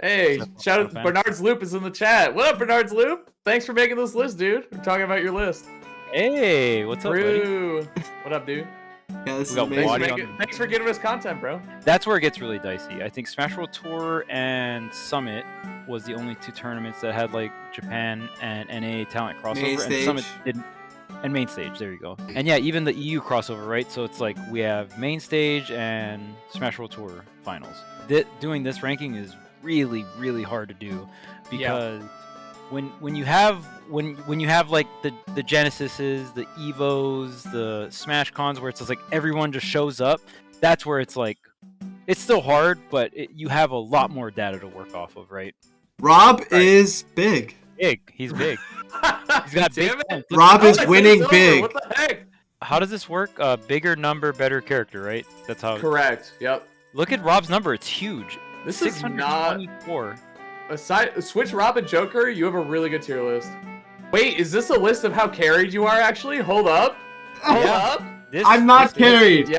Hey, shout out Bernard's Loop is in the chat. What up, Bernard's Loop? Thanks for making this list, dude. We're talking about your list. Hey, what's up, buddy? What up, dude? Yeah, this is amazing. Thanks for giving us content, bro. That's where it gets really dicey. I think Smash World Tour and Summit was the only two tournaments that had like Japan and NA talent crossover, and Summit didn't. And main stage, there you go. And yeah, even the EU crossover, right? So it's like we have main stage and Smash World Tour finals. Doing this ranking is really, really hard to do because when you have like the Genesises, the Evos, the Smash Cons, where it's just like everyone just shows up, that's where it's like it's still hard, but you have a lot more data to work off of, right? Rob is big. He's big. He's got big. Rob is winning big. What the heck? How does this work? Bigger number, better character, right? That's how. Correct. Yep. Look at Rob's number; it's huge. This is not. Aside, switch Rob and Joker. You have a really good tier list. Wait, is this a list of how carried you are? Actually, hold up. Hold up. I'm not carried.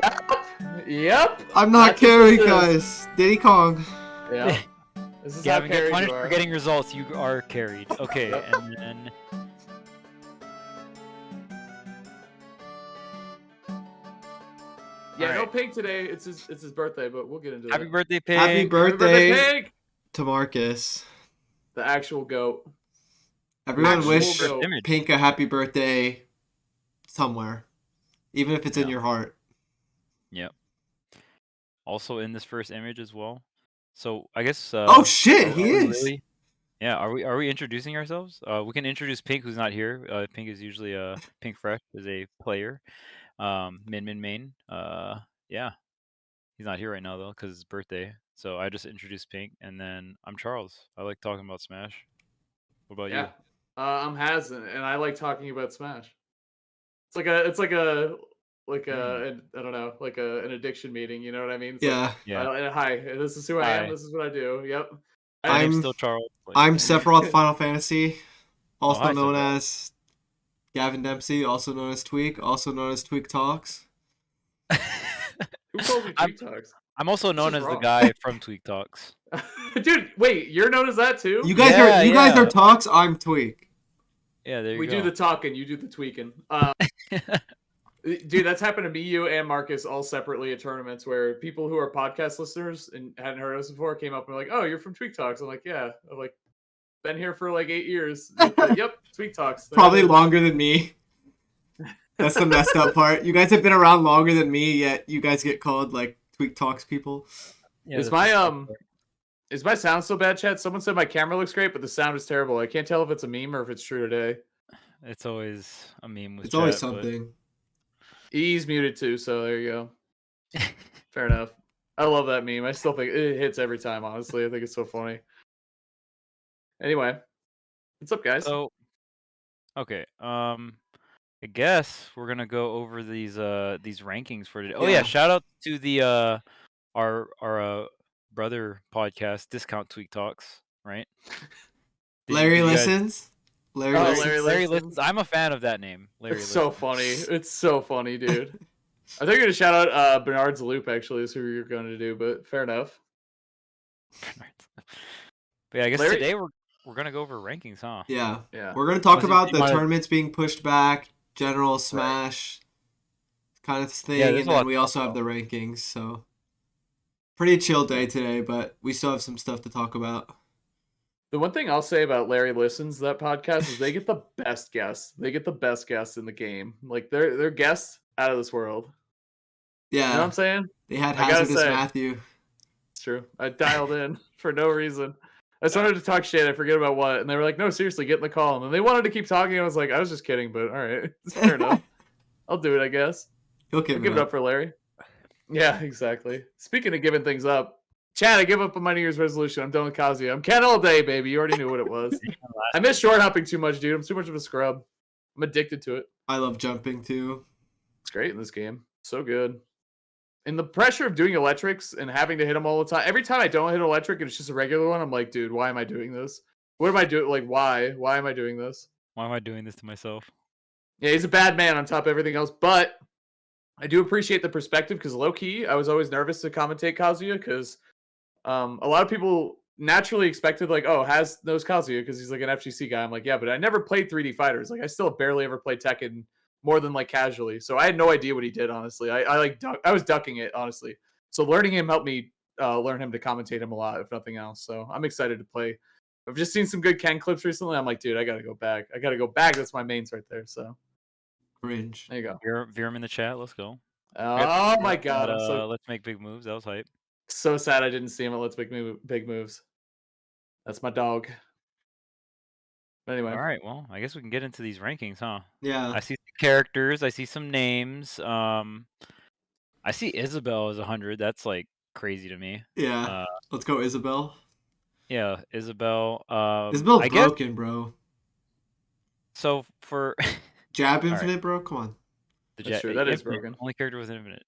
Yep. I'm not carried, guys. Diddy Kong. Yeah. This is Gavin, how carried get punished you are. for getting results. You are carried. Okay, and then. Yeah, no Pink today. It's his birthday, but we'll get into it. Happy birthday, Pink! Happy birthday, Pink! To Marcus. The actual GOAT. Everyone wish Pink a happy birthday somewhere, even if it's in your heart. Yep. Also in this first image as well. So I guess. Oh shit, he is. Really, yeah, are we introducing ourselves? We can introduce Pink, who's not here. Pink is usually PinkFresh is a player. Main. Yeah, he's not here right now though because it's his birthday. So I just introduced Pink, and then I'm Charles. I like talking about Smash. What about you? I'm Haz, and I like talking about Smash. It's like a I don't know, like an addiction meeting. You know what I mean? It's hi, this is who I am. This is what I do. Yep. I'm still Charles. I'm Sephiroth Final Fantasy, also known as Gavin Dempsey, also known as Tweek, also known as Tweek Talks. Who called me Tweek Talks? I'm also known as the guy from Tweek Talks. Dude, wait, you're known as that too? You guys are Talks, I'm Tweek. Yeah, there you go. We do the talking, you do the tweaking. Dude, that's happened to me, you, and Marcus all separately at tournaments where people who are podcast listeners and hadn't heard us before came up and were like, "Oh, you're from Tweek Talks." I'm like, "Yeah." I'm like, "Been here for like 8 years." Yep, Tweek Talks. Probably longer than me. That's the messed up part. You guys have been around longer than me, yet you guys get called like Tweek Talks people. Yeah, is my sound so bad, chat? Someone said my camera looks great, but the sound is terrible. I can't tell if it's a meme or if it's true today. It's always a meme with It's always something. E's muted too, so there you go. Fair enough. I love that meme. I still think it hits every time, honestly. I think it's so funny. Anyway, what's up, guys? So, okay. I guess we're gonna go over these rankings for today. Oh yeah, shout out to the our brother podcast, Discount Tweek Talks, right? Larry listens. Larry listens. I'm a fan of that name. Larry listens. So funny. It's so funny, dude. I think you're gonna shout out Bernard's Loop. Actually, is who you're going to do, but fair enough. But yeah, I guess today we're gonna go over rankings, huh? Yeah. We're gonna talk about the tournaments being pushed back, general Smash kind of thing, and then we also have the rankings. So pretty chill day today, but we still have some stuff to talk about. The one thing I'll say about Larry Listens, that podcast, is they get the best guests. They get the best guests in the game. Like, they're guests out of this world. Yeah. You know what I'm saying? They had Hazardous Matthew. It's true. I dialed in for no reason. I started to talk shit. I forget about what. And they were like, no, seriously, get in the call. And then they wanted to keep talking. I was like, I was just kidding, but all right. It's fair enough. I'll do it, I guess. I'll give it up for Larry. Yeah, exactly. Speaking of giving things up, Chad, I give up on my New Year's resolution. I'm done with Kazuya. I'm Ken all day, baby. You already knew what it was. I miss short hopping too much, dude. I'm too much of a scrub. I'm addicted to it. I love jumping too. It's great in this game. So good. And the pressure of doing electrics and having to hit them all the time. Every time I don't hit electric and it's just a regular one, I'm like, dude, why am I doing this? What am I doing? Like, why? Why am I doing this? Why am I doing this to myself? Yeah, he's a bad man on top of everything else, but I do appreciate the perspective because low-key, I was always nervous to commentate Kazuya because a lot of people naturally expected like, oh, Haz knows Kazuya because he's like an FGC guy. I'm like, yeah, but I never played 3D fighters. Like I still barely ever played Tekken more than like casually. So I had no idea what he did, honestly. I was ducking it, honestly. So learning him helped me learn him to commentate him a lot, if nothing else. So I'm excited to play. I've just seen some good Ken clips recently. I'm like, dude, I gotta go back. I gotta go back. That's my mains right there. So cringe. there you go. Veer in the chat. Let's go. Oh my god, I'm so let's make big moves. That was hype. so sad I didn't see him at Let's Make Big Moves. That's my dog. But anyway. All right, well, I guess we can get into these rankings, huh? Yeah. I see some characters. I see some names. I see Isabel as 100. That's like crazy to me. Yeah. Let's go, Isabel. Yeah, Isabel. Isabel's broken, bro. So for Jab Infinite, bro. Come on. That's true. That is broken. Only character with Infinite.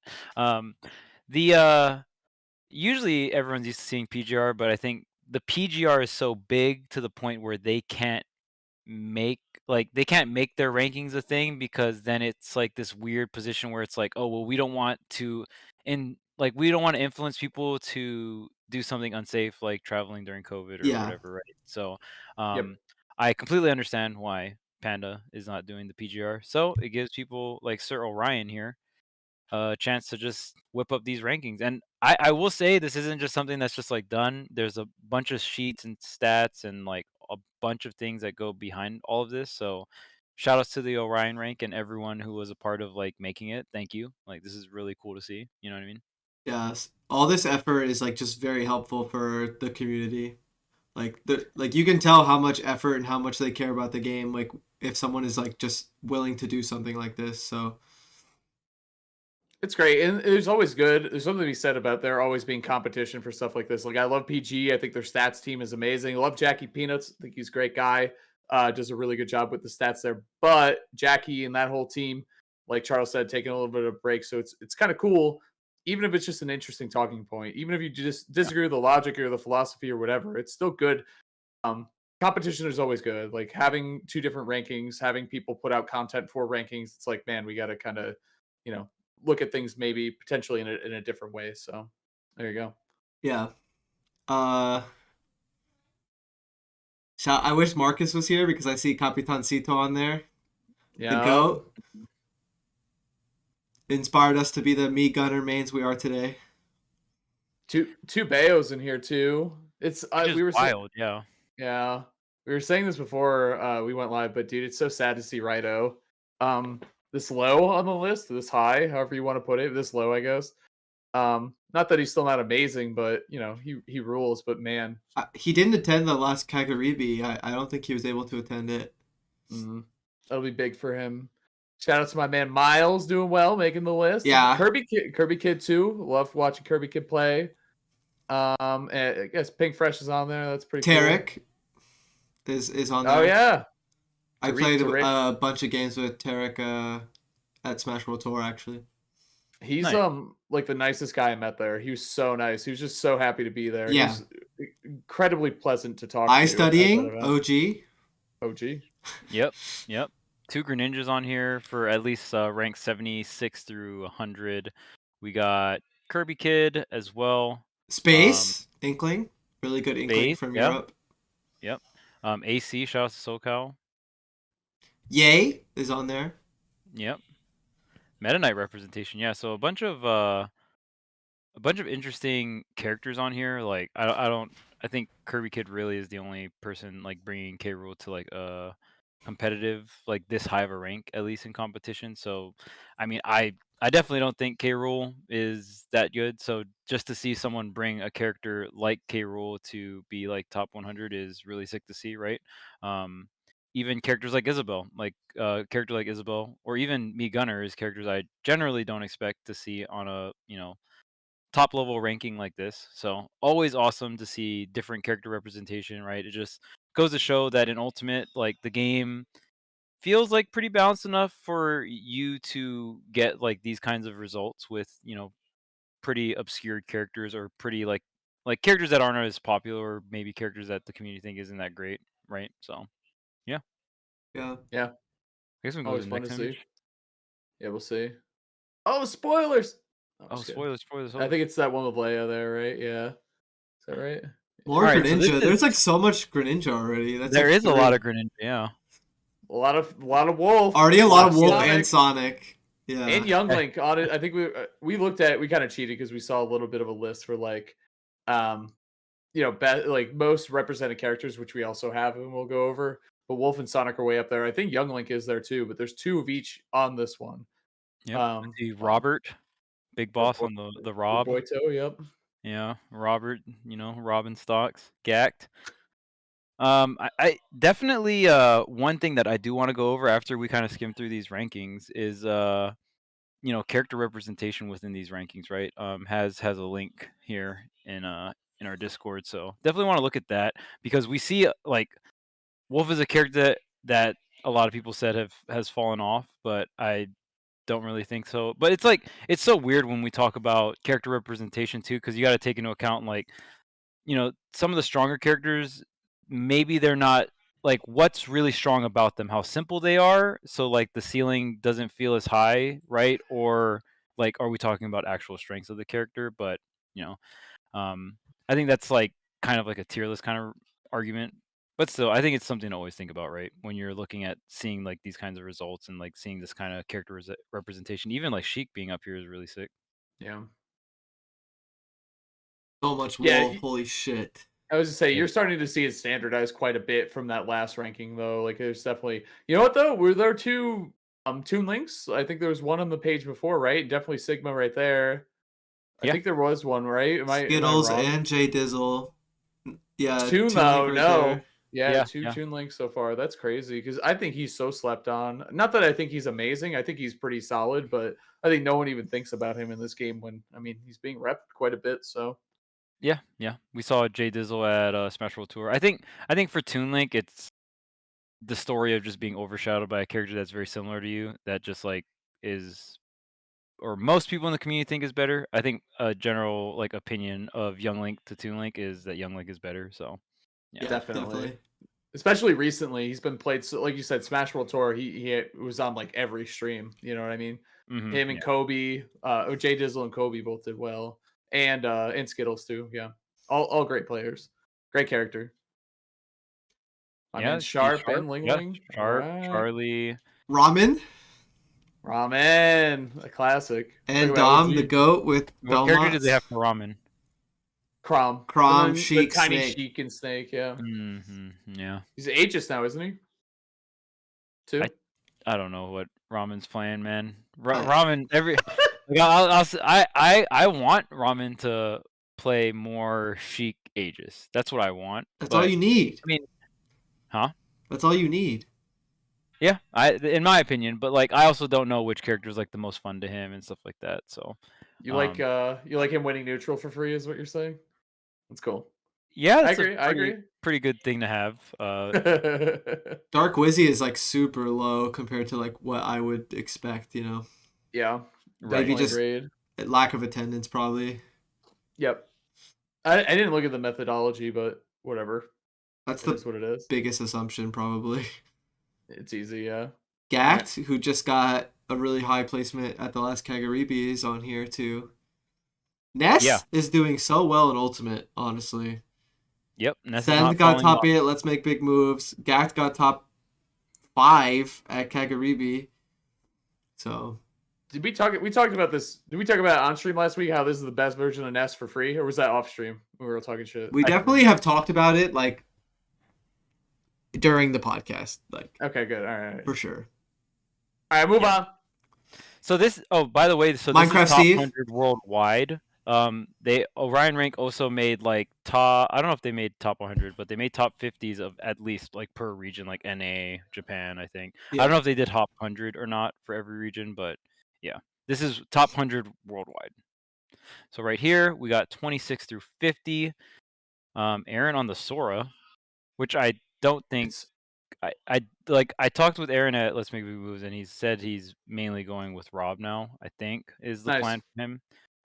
Usually everyone's used to seeing PGR, but I think the PGR is so big to the point where they can't make their rankings a thing, because then it's like this weird position where it's like, oh well, we don't want to influence people to do something unsafe like traveling during COVID or whatever, right? So I completely understand why Panda is not doing the PGR. So it gives people like Sir Orion here a chance to just whip up these rankings. And I will say this isn't just something that's just like done. There's a bunch of sheets and stats and like a bunch of things that go behind all of this. So shout outs to the Orion rank and everyone who was a part of like making it. Thank you. Like this is really cool to see. You know what I mean? Yes. All this effort is like just very helpful for the community. Like you can tell how much effort and how much they care about the game. Like if someone is like just willing to do something like this. So it's great, and there's always good. There's something to be said about there always being competition for stuff like this. Like I love PG. I think their stats team is amazing. I love Jackie Peanuts. I think he's a great guy. Does a really good job with the stats there. But Jackie and that whole team, like Charles said, taking a little bit of a break. So it's kind of cool, even if it's just an interesting talking point. Even if you just disagree with the logic or the philosophy or whatever, it's still good. Competition is always good. Like having two different rankings, having people put out content for rankings. It's like, man, we got to kind of, look at things maybe potentially in a different way. So there you go. Yeah. I wish Marcus was here because I see Capitan Cito on there. Yeah. The GOAT. Inspired us to be the me gunner mains we are today. Two Bayos in here too. It's we were wild, yeah. Yeah. We were saying this before we went live, but dude, it's so sad to see Rido. This low on the list, this high, however you want to put it, this low, I guess. Not that he's still not amazing, but he rules. But man, he didn't attend the last Kagaribi. I don't think he was able to attend it. That'll be big for him. Shout out to my man Miles, doing well, making the list. Yeah, Kirby Kid too. Love watching Kirby Kid play. And I guess PinkFresh is on there. That's pretty Tarek cool. is on there. Oh yeah. I played a bunch of games with Tarek at Smash World Tour, actually. He's nice. Like the nicest guy I met there. He was so nice. He was just so happy to be there. Yeah. He was incredibly pleasant to talk to. I studying OG. Yep. 2 Greninjas on here for at least rank 76 through 100. We got Kirby Kid as well. Space Inkling, really good Inkling from Europe. Yep. AC, shout out to SoCal. Yay is on there. Yep. Meta Knight representation, yeah. So a bunch of interesting characters on here. Like I think Kirby Kid really is the only person like bringing K. Rool to like a competitive, like this high of a rank, at least in competition. So I mean, I definitely don't think K. Rool is that good. So just to see someone bring a character like K. Rool to be like top 100 is really sick to see, right? Even characters like Isabel, or even Me Gunner is characters I generally don't expect to see on a top level ranking like this. So always awesome to see different character representation, right? It just goes to show that in Ultimate, like the game feels like pretty balanced enough for you to get like these kinds of results with pretty obscure characters, or pretty like characters that aren't as popular, or maybe characters that the community think isn't that great, right? So yeah. I guess we can go to the next image. Yeah, we'll see. Oh, spoilers! Spoilers. I think it's that one with Leia there, right? Yeah. Is that right? More Greninja. There's like so much Greninja already. There is a lot of Greninja, yeah. A lot of Wolf. Already a lot of Wolf and Sonic. Yeah. And Young Link. I think we kind of cheated because we saw a little bit of a list for like, like most represented characters, which we also have and we'll go over. But Wolf and Sonic are way up there. I think Young Link is there too, but there's 2 of each on this one. Yeah. Robert, big boss on the Rob. Boito, yep. Yeah, Robert, Robin Stocks, Gact. I definitely one thing that I do want to go over after we kind of skim through these rankings is character representation within these rankings, right? Has a link here in our Discord, so definitely want to look at that because we see like Wolf is a character that a lot of people said has fallen off, but I don't really think so. But it's so weird when we talk about character representation too, because you got to take into account like some of the stronger characters, maybe they're not like what's really strong about them, how simple they are, so like the ceiling doesn't feel as high, right? Or like are we talking about actual strengths of the character? But I think that's like kind of like a tier list kind of argument, but still I think it's something to always think about, right, when you're looking at seeing like these kinds of results and like seeing this kind of character representation. Even like Sheik being up here is really sick. Yeah, so much Wolf. Holy shit. I was to say, you're starting to see it standardized quite a bit from that last ranking, though. Like, there's definitely, you know what though? Were there 2 Toon Links? I think there was one on the page before, right? Definitely Sigma right there. I think there was one, right? Skittles and J Dizzle. Yeah, Toon though, no. Yeah, 2 Toon Links so far. That's crazy because I think he's so slept on. Not that I think he's amazing. I think he's pretty solid, but I think no one even thinks about him in this game when, he's being repped quite a bit, so. Yeah. We saw J Dizzle at Smash World Tour. I think for Toon Link, it's the story of just being overshadowed by a character that's very similar to you that just like is, or most people in the community think is better. I think a general like opinion of Young Link to Toon Link is that Young Link is better. So yeah, definitely. Especially recently, he's been played. So, like you said, Smash World Tour. He was on like every stream. You know what I mean? Mm-hmm, Him and Kobe, J Dizzle and Kobe both did well, and Skittles too. Yeah, all great players, great character. Sharp and Ling Ling. Sharp, right. Charlie. Ramen, a classic. And Dom, the goat with what character did they have for Ramen? Chrom, Sheik, the tiny Snake. Sheik and Snake, yeah. Mm-hmm, yeah. He's ages now, isn't he? 2? I don't know what Ramen's playing, man. Ramen I want Ramen to play more Sheik Aegis. That's what I want. That's all you need. I mean, huh? That's all you need. Yeah, in my opinion, but like I also don't know which character is like the most fun to him and stuff like that. So you like him winning neutral for free, is what you're saying? That's cool. Yeah, I agree. Pretty good thing to have. Dark Wizzy is like super low compared to like what I would expect, Yeah, maybe just lack of attendance, probably. Yep. I didn't look at the methodology, but whatever. That's what it is. Biggest assumption, probably. It's easy, yeah. Gact, who just got a really high placement at the last Kagaribi, is on here too. Ness is doing so well in Ultimate, honestly. Yep. Send got top 8 at Let's Make Big Moves. Gact got top 5 at Kagaribi. So we talked about this. Did we talk about it on stream last week, how this is the best version of Ness for free? Or was that off stream? We were talking shit. We definitely have talked about it like during the podcast. Like, okay, good. All right. For sure. All right, move on. So this by the way, so this Minecraft is top Steve? 100 worldwide. Orionrank also made like top, I don't know if they made top 100, but they made top 50s of at least like per region, like NA, Japan, I think. Yeah. I don't know if they did top 100 or not for every region, but yeah, this is top 100 worldwide. So right here we got 26 through 50. Aaron on the Sora, which I don't think I talked with Aaron at Let's Make Big Moves, and he said he's mainly going with Rob now. I think is the plan for him.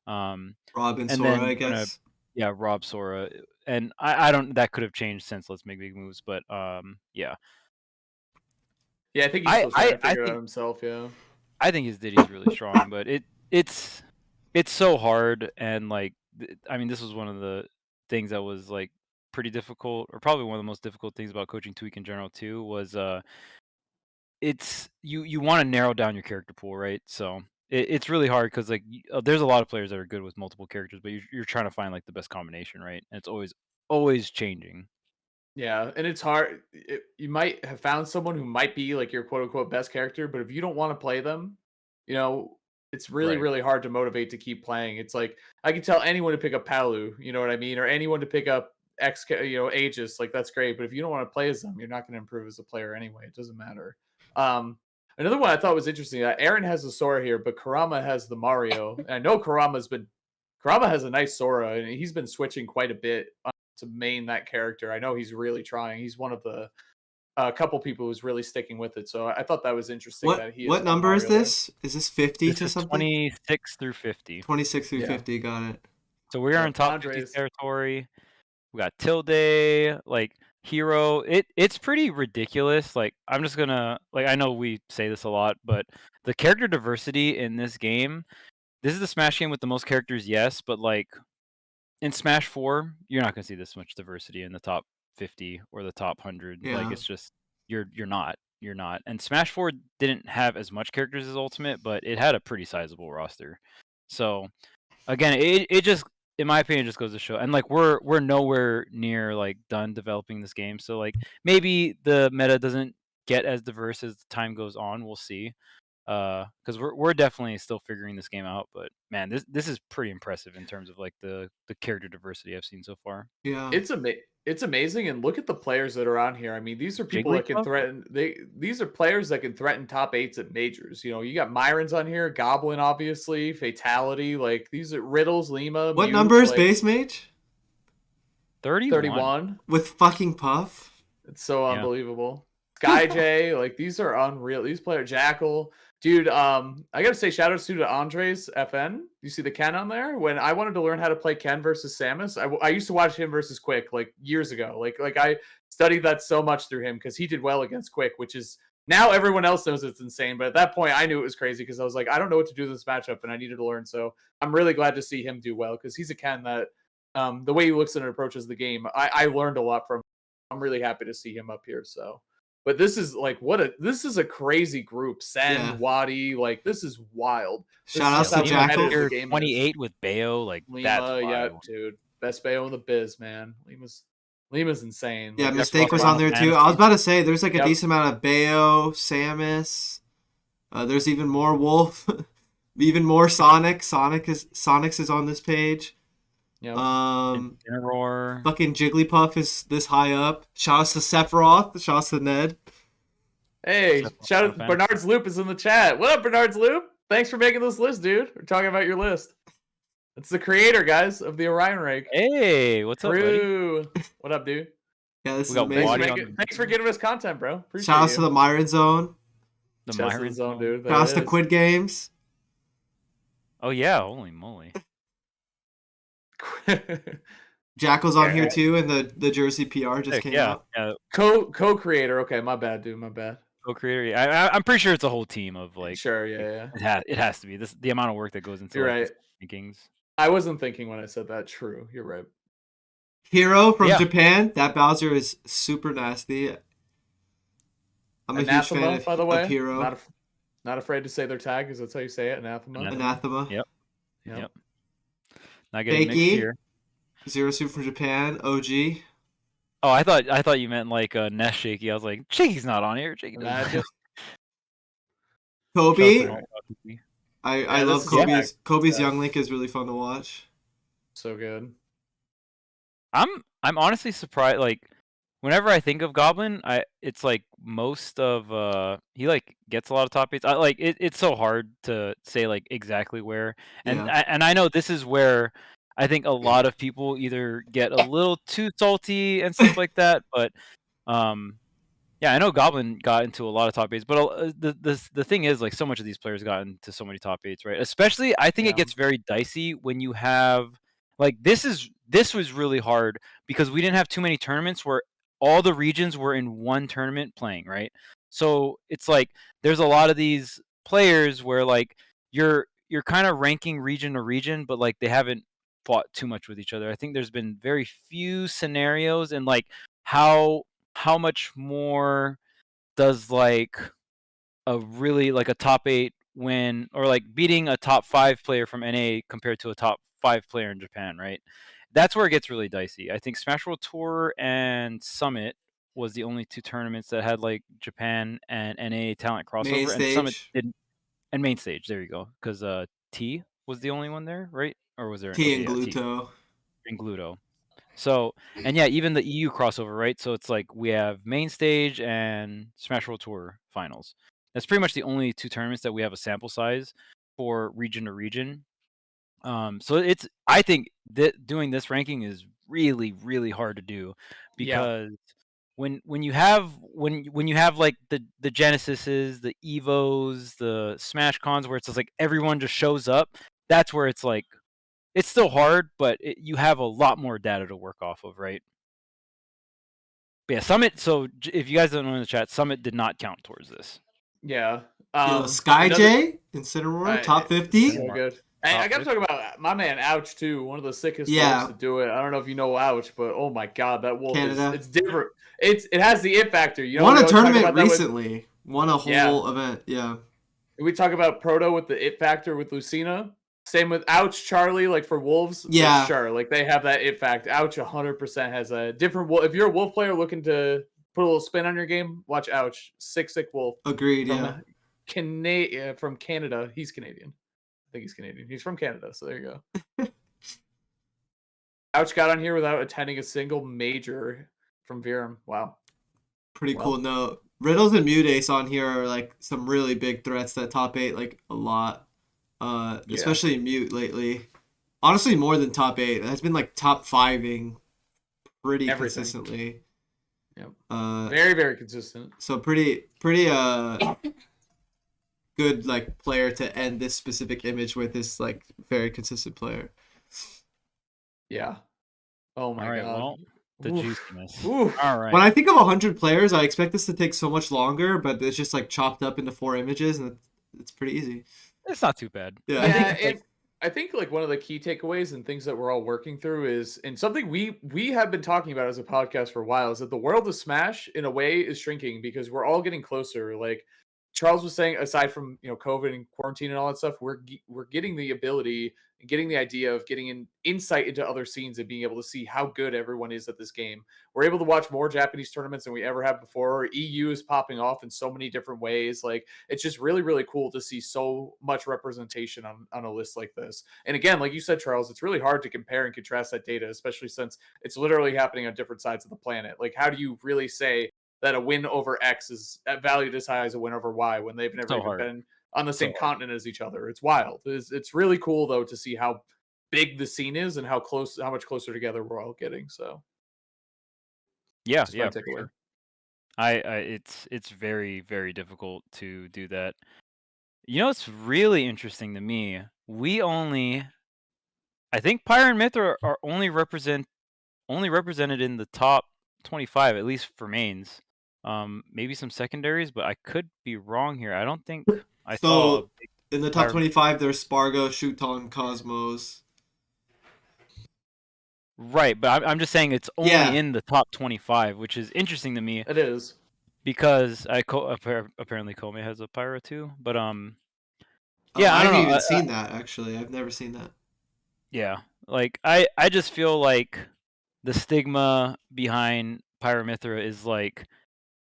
Rob and Sora, I guess. Yeah, Rob, Sora, and I don't. That could have changed since Let's Make Big Moves, but yeah. Yeah, I think he's still trying to figure it out himself. Yeah, I think his Diddy's really strong, but it's so hard, and like I mean, this was one of the things that was like pretty difficult, or probably one of the most difficult things about coaching Tweek in general too, was it's you want to narrow down your character pool, right? So it's really hard because like there's a lot of players that are good with multiple characters, but you're trying to find like the best combination, right? And it's always changing. Yeah, and it's hard. You might have found someone who might be like your quote unquote best character, but if you don't want to play them, you know, it's really, Right. really hard to motivate to keep playing. It's like I can tell anyone to pick up Palu, you know what I mean, or anyone to pick up Aegis, like that's great. But if you don't want to play as them, you're not going to improve as a player anyway. It doesn't matter. Another one I thought was interesting. Aaron has the Sora here, but Karama has the Mario. And I know Karama has a nice Sora, and he's been switching quite a bit to main that character. I know he's really trying. He's one of the couple people who's really sticking with it. So I thought that was interesting. What number is this? Is this 50 to something? 26 through 50. 26 through 50. Got it. So we are in top 50 territory. We got Tilde, like Hero. It's pretty ridiculous. Like I'm just gonna I know we say this a lot, but the character diversity in this game. This is the Smash game with the most characters, yes, but like in Smash 4, you're not gonna see this much diversity in the top 50 or the top 100. Yeah. Like it's just you're not. And Smash 4 didn't have as much characters as Ultimate, but it had a pretty sizable roster. So again, it just, in my opinion, just goes to show. And like we're nowhere near like done developing this game. So like maybe the meta doesn't get as diverse as time goes on. We'll see. Because we're definitely still figuring this game out, but man, this is pretty impressive in terms of like the character diversity I've seen so far. Yeah, it's amazing, and look at the players that are on here. I mean, these are people that can threaten. These are players that can threaten top 8s at majors. You know, you got Myron's on here, Goblin, obviously, Fatality. Like these are Riddles, Lima. What Mute, number is Base Mage? 31 with fucking Puff. It's so unbelievable. Sky J, like these are unreal. These players, Jackal. Dude, I gotta say, shoutouts to Andres FN. You see the Ken on there? When I wanted to learn how to play Ken versus Samus, I used to watch him versus Quick like years ago. Like I studied that so much through him because he did well against Quick, which is now everyone else knows it's insane. But at that point, I knew it was crazy because I was like, I don't know what to do in this matchup, and I needed to learn. So I'm really glad to see him do well because he's a Ken that the way he looks and approaches the game, I learned a lot from him. I'm really happy to see him up here. So. But this is like this is a crazy group. Sen, Wadi, like this is wild. Shout out to Jackal. 28 with Bayo, like Lima, that's wild. Yeah, dude. Best Bayo in the biz, man. Lima's insane. Yeah, like, Mistake was on there too. I was about to say there's like a decent amount of Bayo, Samus. There's even more Wolf, even more Sonic. Sonic's is on this page. Yep. Fucking Jigglypuff is this high up. Shouts to Sephiroth. Shouts to Ned. Hey, shout out Bernard's Loop is in the chat. What up, Bernard's Loop? Thanks for making this list, dude. We're talking about your list. It's the creator, guys, of the Orionrank. Hey, what's up, buddy? What up, dude? Yeah, this is amazing. Thanks for giving us content, bro. Appreciate Shouts to the Myron Zone. The Myron Zone, dude. Shouts to Quid Games. Oh yeah, holy moly. Jackal's on here too, and the Jersey PR just came out. Yeah. Co-creator. Okay, my bad, dude. My bad. Co-creator. Yeah. I'm pretty sure it's a whole team of like. Sure. Yeah. It has to be the amount of work that goes into. You're like, right. Rankings. I wasn't thinking when I said that. True. You're right. Hero from Japan. That Bowser is super nasty. I'm a huge fan of, by the way. Of Hero. Not afraid to say their tag because that's how you say it. Anathema. Yep. Not getting mixed here. Zero Suit from Japan, OG. Oh, I thought you meant like Ness Shaky. I was like, Shaky's not on here. Shaky. Kobe. I love Kobe's. Kobe's Young Link is really fun to watch. So good. I'm honestly surprised. Like, whenever I think of Goblin, it's like most of he like gets a lot of top 8s. It's so hard to say like exactly where, and I know this is where I think a lot of people either get a little too salty and stuff like that. But I know Goblin got into a lot of top 8s, but the thing is like so much of these players got into so many top 8s, right? Especially I think it gets very dicey when you have like this was really hard because we didn't have too many tournaments where all the regions were in one tournament playing, right? So it's like there's a lot of these players where like you're kind of ranking region to region, but like they haven't fought too much with each other. I think there's been very few scenarios, and like how much more does like a really like a top 8 win or like beating a top 5 player from NA compared to a top 5 player in Japan, right? That's where it gets really dicey. I think Smash World Tour and Summit was the only 2 tournaments that had like Japan and NA talent Main crossover, and Summit stage. didn't. And main stage, there you go, because T was the only one there, right? Or was there T okay, and yeah, T Gluto. and Gluto. So, and yeah, even the EU crossover, right? So it's like we have main stage and Smash World Tour finals. That's pretty much the only 2 tournaments that we have a sample size for region to region. So it's I think that doing this ranking is really really hard to do because when you have like the Genesises, the Evos, the Smash Cons where it's just like everyone just shows up, that's where it's like it's still hard, but you have a lot more data to work off of, right? But yeah, Summit. So if you guys don't know in the chat, Summit did not count towards this. Yeah. Yo, Sky J in Cinnamoroar, top 50. So good. Hey, I gotta talk about my man Ouch too. One of the sickest Yeah. wolves to do it. I don't know if you know Ouch, but oh my god, that wolf Canada. it's different. It has the it factor. You know, won we a always talk tournament about that recently. Won a whole event. Yeah. We talk about Proto with the it factor with Lucina. Same with Ouch Charlie, like for wolves. Yeah. For sure. Like they have that it factor. Ouch 100% has a different wolf. If you're a wolf player looking to put a little spin on your game, watch Ouch. Sick wolf. Agreed, yeah. From Canada. He's Canadian. I think he's Canadian. He's from Canada, so there you go. Ouch got on here without attending a single major from Virum. Wow. Pretty cool note. Riddles and Mutace on here are like some really big threats that top 8 like a lot. Especially Mute lately. Honestly, more than top 8. It has been like top 5ing pretty consistently. Yep. Very, very consistent. So pretty good like player to end this specific image with, this like very consistent player. Yeah. Oh my god. Well, the juiciness. Oof. All right. When I think of 100 players, I expect this to take so much longer, but it's just like chopped up into 4 images, and it's pretty easy. It's not too bad. Yeah. I think like one of the key takeaways and things that we're all working through is, and something we have been talking about as a podcast for a while, is that the world of Smash in a way is shrinking because we're all getting closer. Like Charles was saying, aside from COVID and quarantine and all that stuff, we're getting the ability and getting the idea of getting an insight into other scenes and being able to see how good everyone is at this game. We're able to watch more Japanese tournaments than we ever have before. EU is popping off in so many different ways. Like it's just really, really cool to see so much representation on a list like this. And again, like you said, Charles, it's really hard to compare and contrast that data, especially since it's literally happening on different sides of the planet. Like how do you really say that a win over X is valued as high as a win over Y when they've never even been on the same continent as each other? It's wild. It's really cool though to see how big the scene is and how much closer together we're all getting. So yeah, for sure. It's very, very difficult to do that. It's really interesting to me. I think Pyre and Myth are only represented in the top 25, at least for mains. Maybe some secondaries, but I could be wrong here. I don't think I saw. In the top 25, there's Spargo, Shuton, Cosmos. Right, but I'm just saying it's only in the top 25, which is interesting to me. It is. Because apparently Kome has a Pyro too, but I haven't even seen that actually. I've never seen that. Yeah, like I just feel like the stigma behind Pyramithra is like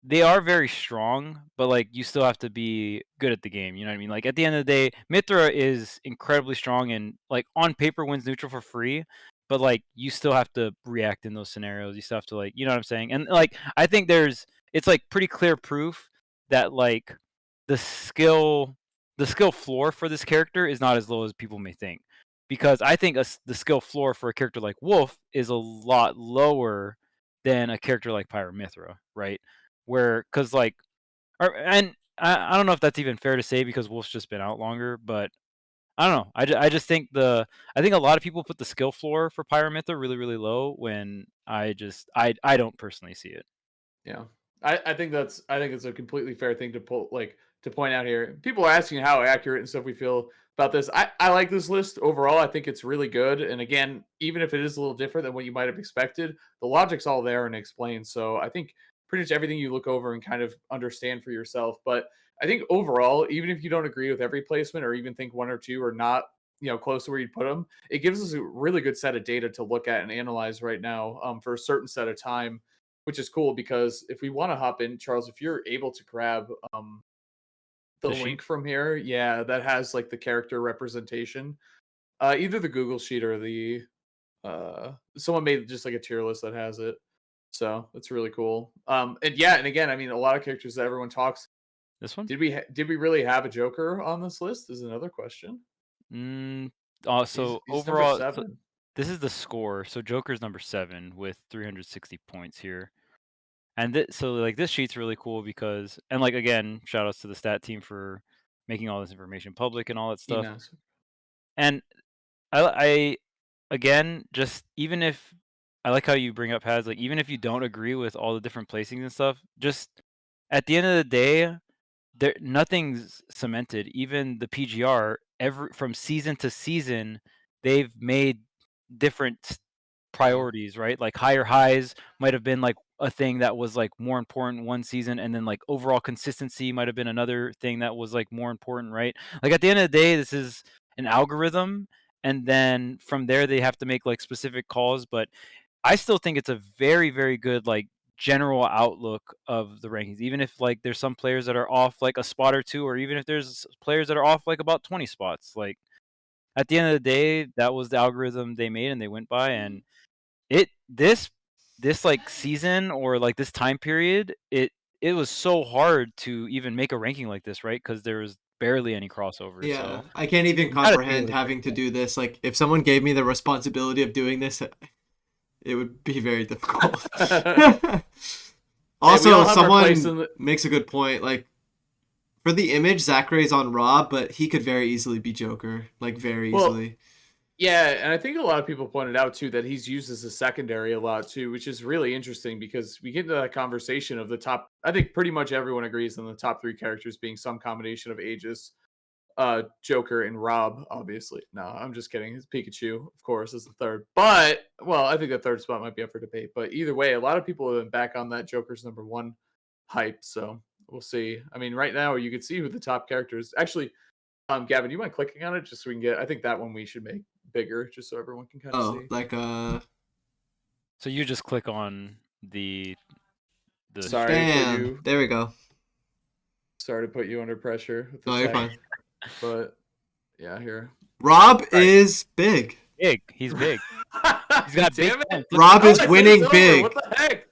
they are very strong, but like you still have to be good at the game. You know what I mean? Like at the end of the day, Mithra is incredibly strong and like on paper wins neutral for free, but like you still have to react in those scenarios. You still have to like, you know what I'm saying? And like I think it's like pretty clear proof that like the skill floor for this character is not as low as people may think. Because I think the skill floor for a character like Wolf is a lot lower than a character like Pyramithra, right? Because like, and I don't know if that's even fair to say because Wolf's just been out longer, but I don't know. I just think I think a lot of people put the skill floor for Pyramithra really, really low when I don't personally see it. Yeah. I think it's a completely fair thing to point out here. People are asking how accurate and stuff we feel about this. I like this list overall. I think it's really good. And again, even if it is a little different than what you might have expected, the logic's all there and explained. So I think pretty much everything you look over and kind of understand for yourself. But I think overall, even if you don't agree with every placement or even think one or two are not, close to where you'd put them, it gives us a really good set of data to look at and analyze right now for a certain set of time, which is cool because if we want to hop in, Charles, if you're able to grab the link from here, yeah, that has like the character representation, either the Google sheet or the someone made just like a tier list that has it, so it's really cool. And again, I mean, a lot of characters that everyone talks. This one, did we really have a Joker on this list is another question. So he's overall, so this is the score. So Joker's number 7 with 360 points here. And so like this sheet's really cool because, and like again, shout outs to the stat team for making all this information public and all that stuff. And I again, just even if I like how you bring up Haz, like even if you don't agree with all the different placings and stuff, just at the end of the day, nothing's cemented. Even the PGR, from season to season, they've made different priorities, right? Like higher highs might have been like a thing that was like more important one season, and then like overall consistency might have been another thing that was like more important, right? Like at the end of the day, this is an algorithm, and then from there they have to make like specific calls. But I still think it's a very, very good like general outlook of the rankings, even if like there's some players that are off like a spot or two, or even if there's players that are off like about 20 spots. Like at the end of the day, that was the algorithm they made and they went by. And this like season or like this time period, it was so hard to even make a ranking like this, right? Because there was barely any crossover. Yeah, so I can't even comprehend having to do this. Like if someone gave me the responsibility of doing this, it would be very difficult. Also, someone makes a good point. Like for the image, Zachary's on Rob, but he could very easily be Joker. Like very easily. Yeah, and I think a lot of people pointed out too that he's used as a secondary a lot too, which is really interesting because we get into that conversation of the top. I think pretty much everyone agrees on the top 3 characters being some combination of Aegis, Joker, and Rob. Obviously, no, I'm just kidding. It's Pikachu, of course, is the third. But I think the third spot might be up for debate. But either way, a lot of people have been back on that Joker's number 1 hype. So we'll see. I mean, right now you can see who the top characters actually. Gavin, do you mind clicking on it just so we can get? I think that one we should make bigger just so everyone can kind of see. Like So you just click on the Sorry, there we go. Sorry to put you under pressure. No, you're fine. But yeah, here. Rob is big. He's big. He's got big. Rob is winning big. What the heck?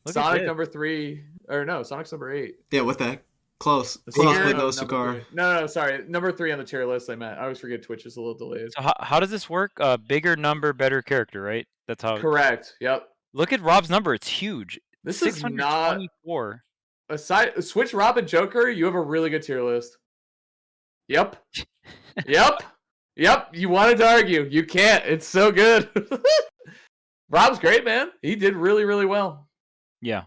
Sonic number 3, or no, Sonic's number 8. Yeah, what the heck? Close, but no cigar. No, sorry. Number 3 on the tier list. I always forget Twitch is a little delayed. So how does this work? Bigger number, better character, right? That's how. Correct. Yep. Look at Rob's number; it's huge. This is not 624. Switch Rob and Joker. You have a really good tier list. Yep. Yep. You wanted to argue. You can't. It's so good. Rob's great, man. He did really, really well. Yeah.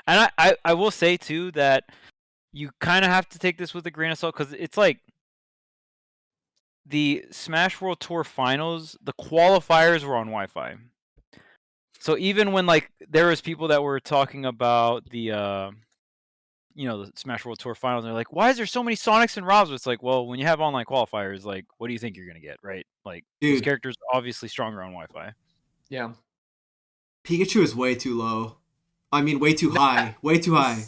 And I will say too that you kind of have to take this with a grain of salt because it's like the Smash World Tour finals, the qualifiers were on Wi-Fi. So even when like there was people that were talking about the the Smash World Tour finals, they're like, why is there so many Sonics and Robs? It's like, well, when you have online qualifiers, like, what do you think you're gonna get, right? Like, these characters are obviously stronger on Wi-Fi. Yeah. Pikachu is way too low. I mean, way too high. Way too high.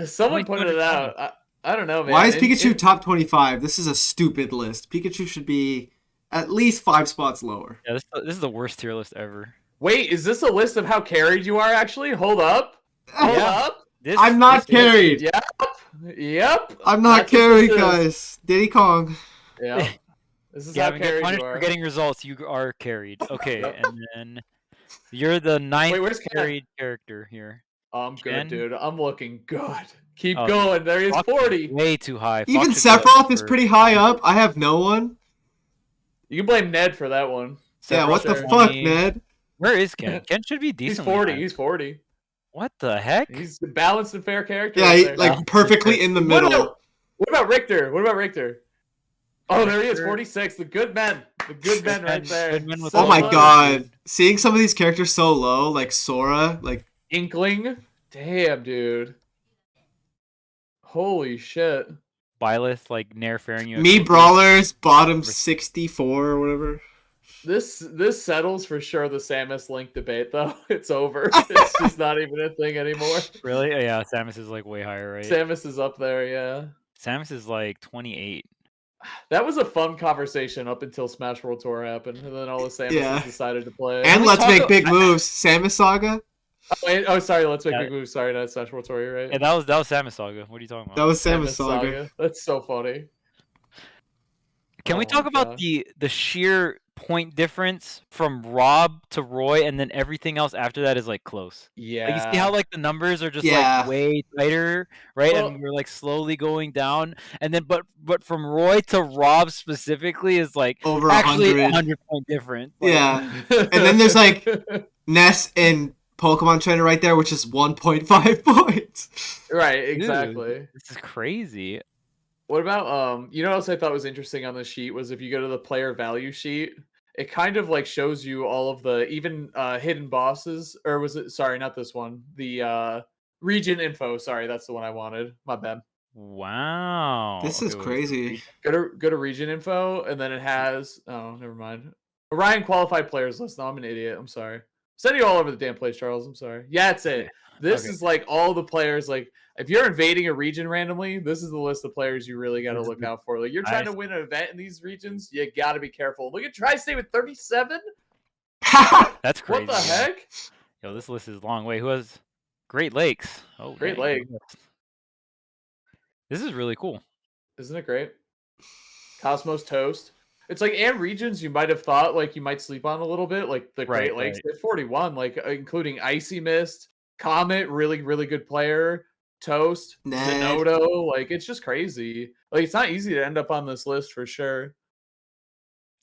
Someone pointed it out. I don't know, man. Why is Pikachu top 25? This is a stupid list. Pikachu should be at least 5 spots lower. Yeah, this is the worst tier list ever. Wait, is this a list of how carried you are, actually? Hold up. Hold up. I'm not carried. Yep. I'm not carried, guys. Diddy Kong. Yeah. This is Gavin, how carried punished you are. for getting results. You are carried. Okay, and then you're the 9th carried character here. I'm good, dude. I'm looking good. Keep going. There he is, 40. Way too high. Even Sephiroth is pretty high up. I have no one. You can blame Ned for that one. Yeah, what the fuck, Ned? Where is Ken? Ken should be decent. He's 40. What the heck? He's a balanced and fair character. Yeah, like perfectly in the middle. What about Richter? Oh, there he is, 46. The good men. The good men right there. Oh my god. Seeing some of these characters so low, like Sora, like Inkling. Damn, dude. Holy shit. Byleth, like Nair fairing you. Me Brawlers, bottom 64 or whatever. This settles for sure the Samus Link debate though. It's over. It's just not even a thing anymore. Really? Yeah, Samus is like way higher, right? Samus is up there, yeah. Samus is like 28. That was a fun conversation up until Smash World Tour happened, and then all the Samus decided to play. And Let's Make Big Moves, Samus Saga. Oh, sorry, Let's Make Big Moves. Sorry, not Smash World Tour, you're right. Yeah, that was Samus Saga. What are you talking about? That was Samus Saga. That's so funny. Can we talk about the sheer point difference from Rob to Roy, and then everything else after that is like close? Yeah. Like, you see how like the numbers are just like way tighter, right? Well, and we're like slowly going down, and then but from Roy to Rob specifically is like over actually 100 point difference. Like, yeah. And then there's like Ness and Pokemon Trainer right there, which is 1.5 points. Right, exactly. Dude, this is crazy. What about you know what else I thought was interesting on the sheet was if you go to the player value sheet, it kind of like shows you all of the even hidden bosses, or was it, sorry, not this one, the region info. Sorry, that's the one I wanted. My bad. Wow. This is crazy. Go to region info, and then it has, oh, never mind. Orion qualified players list. No, I'm an idiot. I'm sorry. Send you all over the damn place, Charles. I'm sorry. Yeah, that's it. This is like all the players. Like, if you're invading a region randomly, this is the list of players you really got to look out for. Like, you're trying to win an event in these regions, you got to be careful. Look at Tri-State with 37. That's crazy. What the heck? Yo, this list is long. Wait, who has Great Lakes? Oh, Great Lakes. This is really cool. Isn't it great? Cosmos Toast. It's like, and regions you might have thought like you might sleep on a little bit, like the Great Lakes at 41, like including Icy Mist, Comet, really, really good player, Toast, Zenodo, like it's just crazy. Like it's not easy to end up on this list for sure.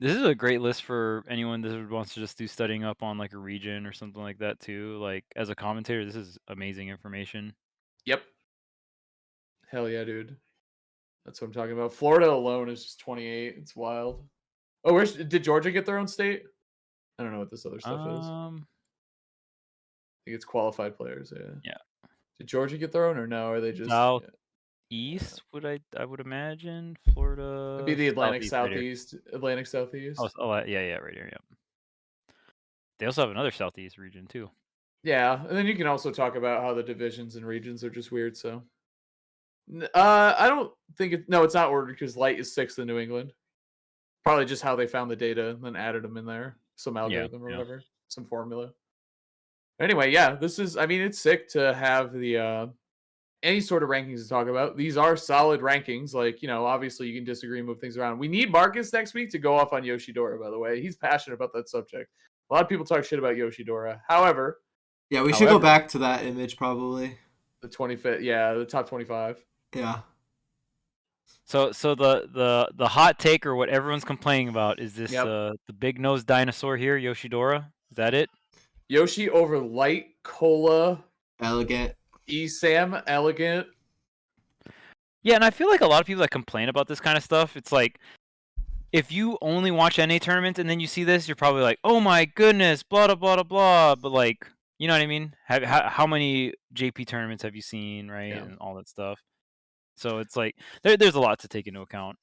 This is a great list for anyone that wants to just do studying up on like a region or something like that too. Like as a commentator, this is amazing information. Yep. Hell yeah, dude. That's what I'm talking about. Florida alone is just 28. It's wild. Oh, did Georgia get their own state? I don't know what this other stuff is. I think it's qualified players. Yeah. Did Georgia get their own or no? Are they just Southeast? I would imagine Florida. It'd be the Atlantic Southeast. Atlantic Southeast. Oh, yeah, right here. Yeah. They also have another Southeast region too. Yeah, and then you can also talk about how the divisions and regions are just weird. So, I don't think it's not ordered because Light is 6th in New England. Probably just how they found the data and then added them in there, some algorithm or whatever, some formula. Anyway, yeah, this is. I mean, it's sick to have the any sort of rankings to talk about. These are solid rankings. Like, you know, obviously you can disagree and move things around. We need Marcus next week to go off on Yoshidora. By the way, he's passionate about that subject. A lot of people talk shit about Yoshidora. However, yeah, we should go back to that image probably. The 25th, yeah, the top 25. Yeah. So the hot take or what everyone's complaining about is this the big nose dinosaur here, Yoshidora? Is that it? Yoshi over Light, Cola, Elegant, Esam, Elegant. Yeah, and I feel like a lot of people that complain about this kind of stuff, it's like if you only watch NA tournaments and then you see this, you're probably like, oh my goodness, blah blah blah blah. But like, you know what I mean? How many JP tournaments have you seen, right? Yeah. And all that stuff. So it's like there's a lot to take into account.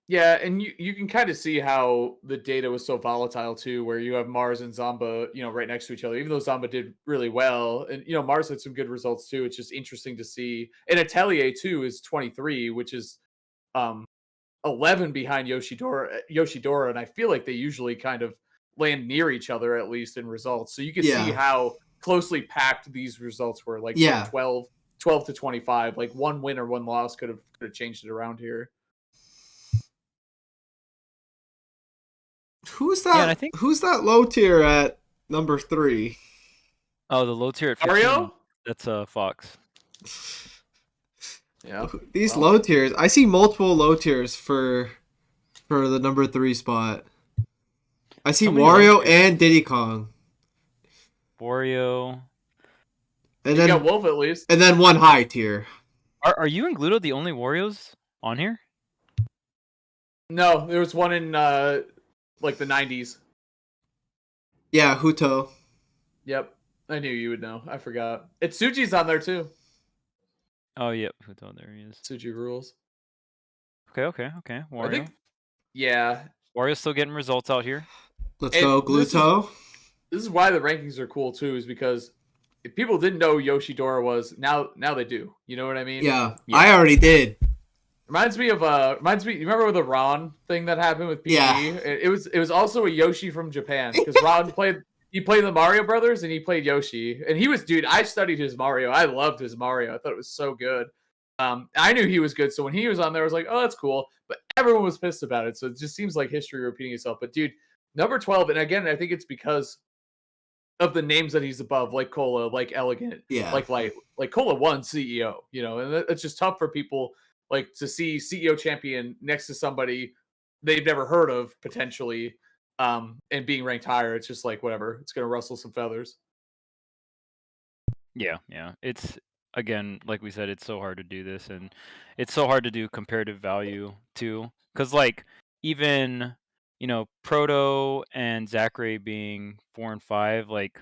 Yeah, and you can kind of see how the data was so volatile too, where you have Mars and Zamba, you know, right next to each other. Even though Zamba did really well, and you know Mars had some good results too. It's just interesting to see. And Atelier too is 23, which is 11 behind Yoshidora, and I feel like they usually kind of land near each other at least in results. So you can see how closely packed these results were. Like 12 to 25, like one win or one loss could have changed it around here. Who's that? Yeah, who's that low tier at number 3? Oh, the low tier at 15. Mario? That's Fox. Yeah. These low tiers. I see multiple low tiers for the number 3 spot. I see Wario and Diddy Kong. Wario. And then you got Wolf at least. And then one high tier. Are you and Gluto the only Warios on here? No, there was one in like the 90s. Yeah, Huto. Yep. I knew you would know. I forgot. It's Tsuji's on there too. Oh, yep. Huto, there he is. Tsuji rules. Okay. Wario. Yeah. Wario's still getting results out here. Let's go, Gluto. This is why the rankings are cool too, is because if people didn't know Yoshidora was, now they do. You know what I mean? Yeah. I already did. Reminds me. You remember the Ron thing that happened with PG? Yeah. It was also a Yoshi from Japan, because Ron played the Mario Brothers and he played Yoshi, and he was, dude, I studied his Mario. I loved his Mario. I thought it was so good. I knew he was good, so when he was on there, I was like, oh, that's cool. But everyone was pissed about it, so it just seems like history repeating itself. But dude, number 12, and again, I think it's because of the names that he's above, like Cola, like Elegant, like Light, like Cola won CEO, you know, and it's just tough for people like to see CEO champion next to somebody they've never heard of potentially, and being ranked higher. It's just like, whatever, it's gonna rustle some feathers. Yeah. It's, again, like we said, it's so hard to do this, and it's so hard to do comparative value too, because like even Proto and Zachary being 4 and 5, like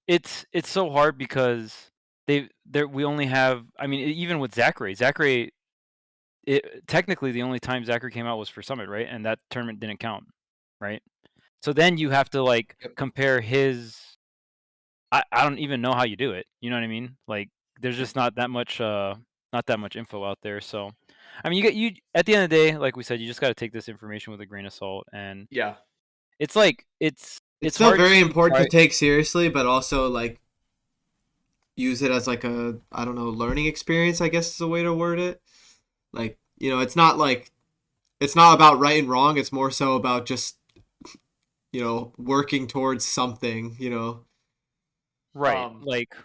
it's so hard because we only have, I mean, even with Zachary, technically the only time Zachary came out was for Summit, right? And that tournament didn't count, right? So then you have to like compare his. I don't even know how you do it. You know what I mean? Like, there's just not that much info out there. So, I mean, you at the end of the day, like we said, you just got to take this information with a grain of salt. And yeah, it's like it's still very important to take seriously, but also like use it as like a, I don't know, learning experience, I guess is a way to word it. Like, it's not about right and wrong. It's more so about just, working towards something, Right. Like,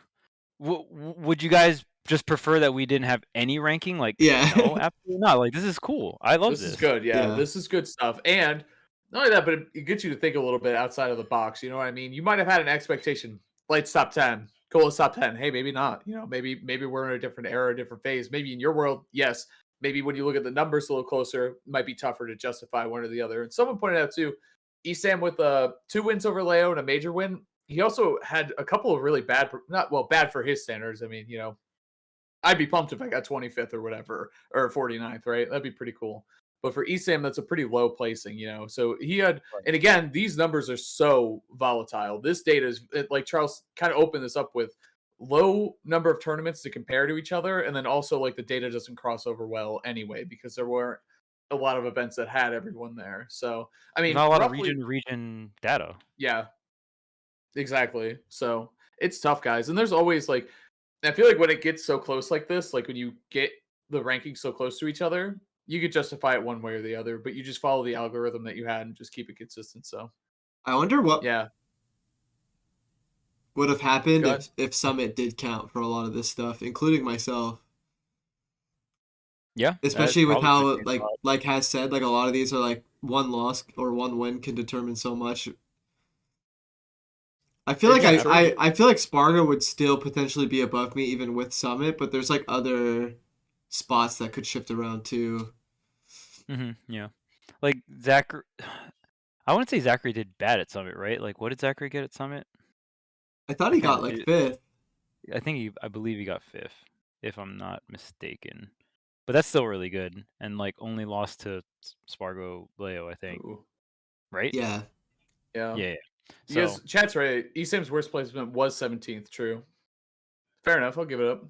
would you guys just prefer that we didn't have any ranking? Like, yeah. No, absolutely not. Like, this is cool. I love this. This is good. Yeah, this is good stuff. And not only that, but it gets you to think a little bit outside of the box. You know what I mean? You might have had an expectation, Light's top 10, Cola's top 10. Hey, maybe not. Maybe we're in a different era, a different phase. Maybe in your world, yes. Maybe when you look at the numbers a little closer, it might be tougher to justify one or the other. And someone pointed out too, Esam with 2 wins over Leo and a major win. He also had a couple of really bad for his standards. I mean, I'd be pumped if I got 25th or whatever, or 49th, right? That'd be pretty cool. But for Esam, that's a pretty low placing, So he had, and again, these numbers are so volatile. This data is, like Charles kind of opened this up with, low number of tournaments to compare to each other, and then also like the data doesn't cross over well anyway, because there weren't a lot of events that had everyone there. So I mean, not a lot of region data. Yeah, exactly. So it's tough, guys, and there's always like, I feel like when it gets so close like this, like when you get the rankings so close to each other, you could justify it one way or the other, but you just follow the algorithm that you had and just keep it consistent. So I wonder what would have happened if Summit did count for a lot of this stuff, including myself. Yeah. Especially with how, like Haz said, like a lot of these are like one loss or one win can determine so much. I feel like I feel like Spargo would still potentially be above me even with Summit, but there's like other spots that could shift around too. Yeah. Like Zachary, I wouldn't say Zachary did bad at Summit, right? Like, what did Zachary get at Summit? I thought he got like 5th. I believe he got 5th, if I'm not mistaken. But that's still really good, and like only lost to Spargo Leo, I think. Ooh. Right? Yeah. So, because chat's right. Esam's worst placement was 17th. True. Fair enough. I'll give it up.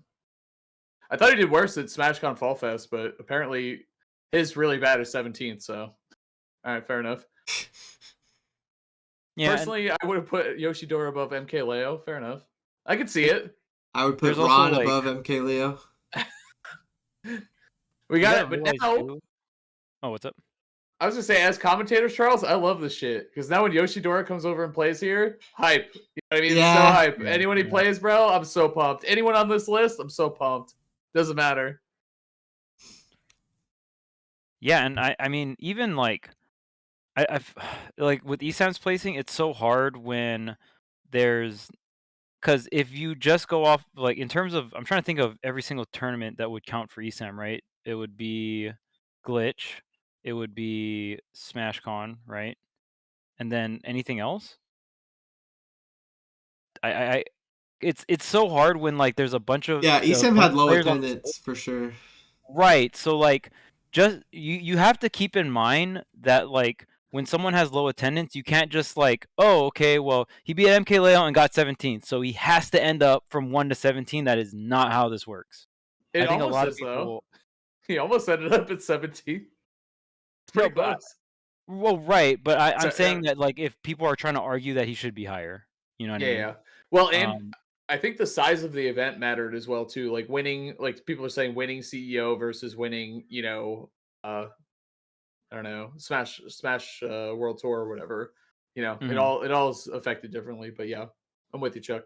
I thought he did worse at SmashCon Fall Fest, but apparently his really bad is 17th. So, all right, fair enough. Personally, I would have put Yoshidora above MK Leo. Fair enough. I could see it. I would put Ron above MK Leo. We got it, but now. Oh, what's up? I was gonna say, as commentators, Charles, I love this shit, because now when Yoshidora comes over and plays here, hype. You know what I mean? Yeah. So hype. Yeah, anyone he plays, bro, I'm so pumped. Anyone on this list, I'm so pumped. Doesn't matter. Yeah, and I mean, even like, I've like with Esam's placing, it's so hard when there's, because if you just go off like in terms of, I'm trying to think of every single tournament that would count for Esam, right? It would be Glitch, it would be SmashCon, right? And then anything else? It's so hard when like there's a bunch of ESAM had low players attendance for sure. Right. So like just you have to keep in mind that like when someone has low attendance, you can't just like, oh, okay, well, he beat MK Layout and got 17th, so he has to end up from 1 to 17. That is not how this works. It I think a almost lot is, of people though. He almost ended up at 17. It's pretty close. Well, right, but I'm saying that like if people are trying to argue that he should be higher, you know what I mean? Yeah. Well, and I think the size of the event mattered as well too. Like winning, like people are saying, winning CEO versus winning, I don't know, Smash World Tour or whatever. It all is affected differently. But yeah, I'm with you, Chuck.